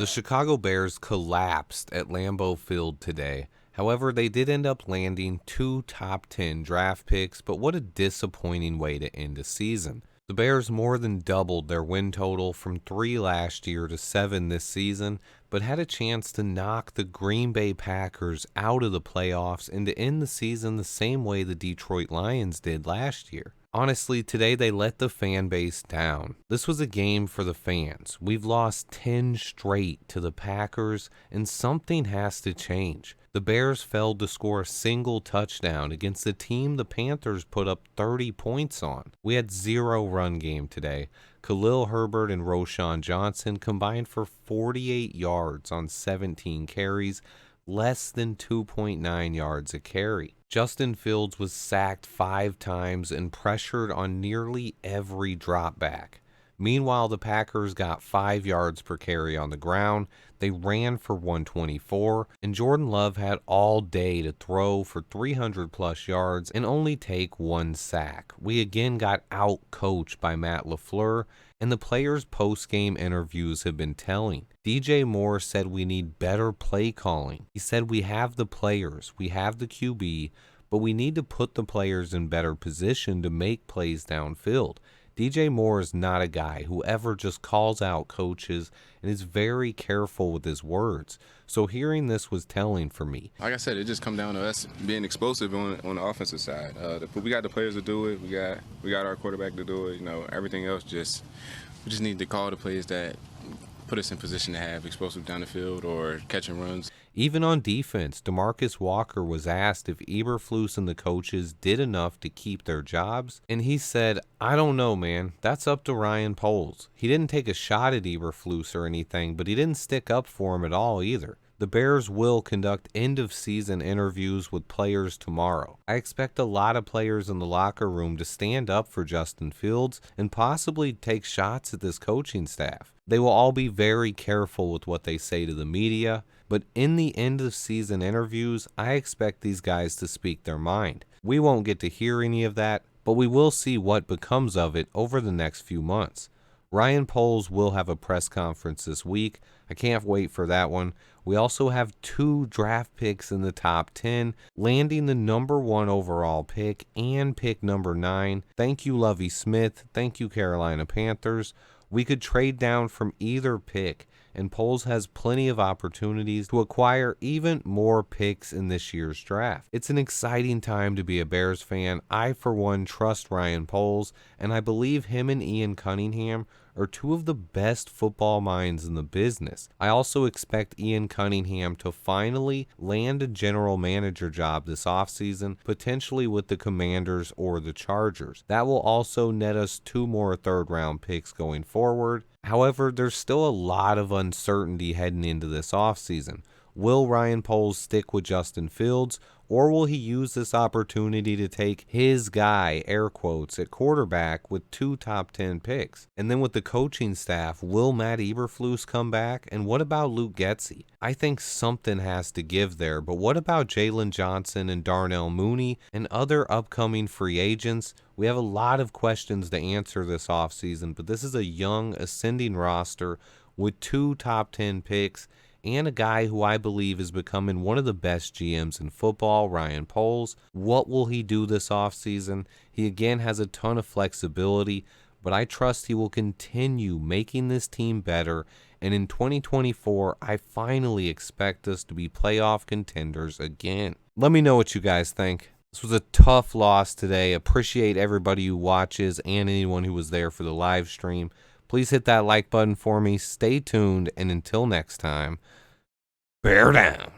The Chicago Bears collapsed at Lambeau Field today. However, they did end up landing 2 top 10 draft picks, but what a disappointing way to end a season. The Bears more than doubled their win total from 3 last year to 7 this season, but had a chance to knock the Green Bay Packers out of the playoffs and to end the season the same way the Detroit Lions did last year. Honestly, today they let the fan base down. This was a game for the fans. We've lost 10 straight to the Packers, and something has to change. The Bears failed to score a single touchdown against the team the Panthers put up 30 points on. We had 0 run game today. Khalil Herbert and Roschon Johnson combined for 48 yards on 17 carries, less than 2.9 yards a carry. Justin Fields was sacked 5 times and pressured on nearly every drop back. Meanwhile, the Packers got 5 yards per carry on the ground. They ran for 124, and Jordan Love had all day to throw for 300-plus yards and only take 1 sack. We again got out-coached by Matt LaFleur, and the players' post-game interviews have been telling. DJ Moore said we need better play calling. He said we have the players, we have the QB, but we need to put the players in better position to make plays downfield. DJ Moore is not a guy who ever just calls out coaches and is very careful with his words. So hearing this was telling for me. Like I said, it just come down to us being explosive on the offensive side. We got the players to do it. We got our quarterback to do it. You know, everything else we just need to call the plays that put us in position to have explosive down the field or catch and runs. Even on defense, DeMarcus Walker was asked if Eberflus and the coaches did enough to keep their jobs, and he said, "I don't know, man. That's up to Ryan Poles." He didn't take a shot at Eberflus or anything, but he didn't stick up for him at all either. The Bears will conduct end-of-season interviews with players tomorrow. I expect a lot of players in the locker room to stand up for Justin Fields and possibly take shots at this coaching staff. They will all be very careful with what they say to the media, but in the end-of-season interviews, I expect these guys to speak their mind. We won't get to hear any of that, but we will see what becomes of it over the next few months. Ryan Poles will have a press conference this week. I can't wait for that one. We also have 2 draft picks in the top 10, landing the number 1 overall pick and pick number 9. Thank you, Lovie Smith. Thank you, Carolina Panthers. We could trade down from either pick, and Poles has plenty of opportunities to acquire even more picks in this year's draft. It's an exciting time to be a Bears fan. I, for one, trust Ryan Poles, and I believe him and Ian Cunningham are 2 of the best football minds in the business. I also expect Ian Cunningham to finally land a general manager job this offseason, potentially with the Commanders or the Chargers. That will also net us 2 more third-round picks going forward. However, there's still a lot of uncertainty heading into this offseason. Will Ryan Poles stick with Justin Fields, or will he use this opportunity to take his guy, air quotes, at quarterback with 2 top 10 picks? And then with the coaching staff, will Matt Eberflus come back? And what about Luke Getsy? I think something has to give there, but what about Jalen Johnson and Darnell Mooney and other upcoming free agents? We have a lot of questions to answer this offseason, but this is a young, ascending roster with 2 top 10 picks and a guy who I believe is becoming one of the best GMs in football, Ryan Poles. What will he do this offseason? He again has a ton of flexibility, but I trust he will continue making this team better, and in 2024, I finally expect us to be playoff contenders again. Let me know what you guys think. This was a tough loss today. Appreciate everybody who watches and anyone who was there for the live stream. Please hit that like button for me. Stay tuned, and until next time, bear down.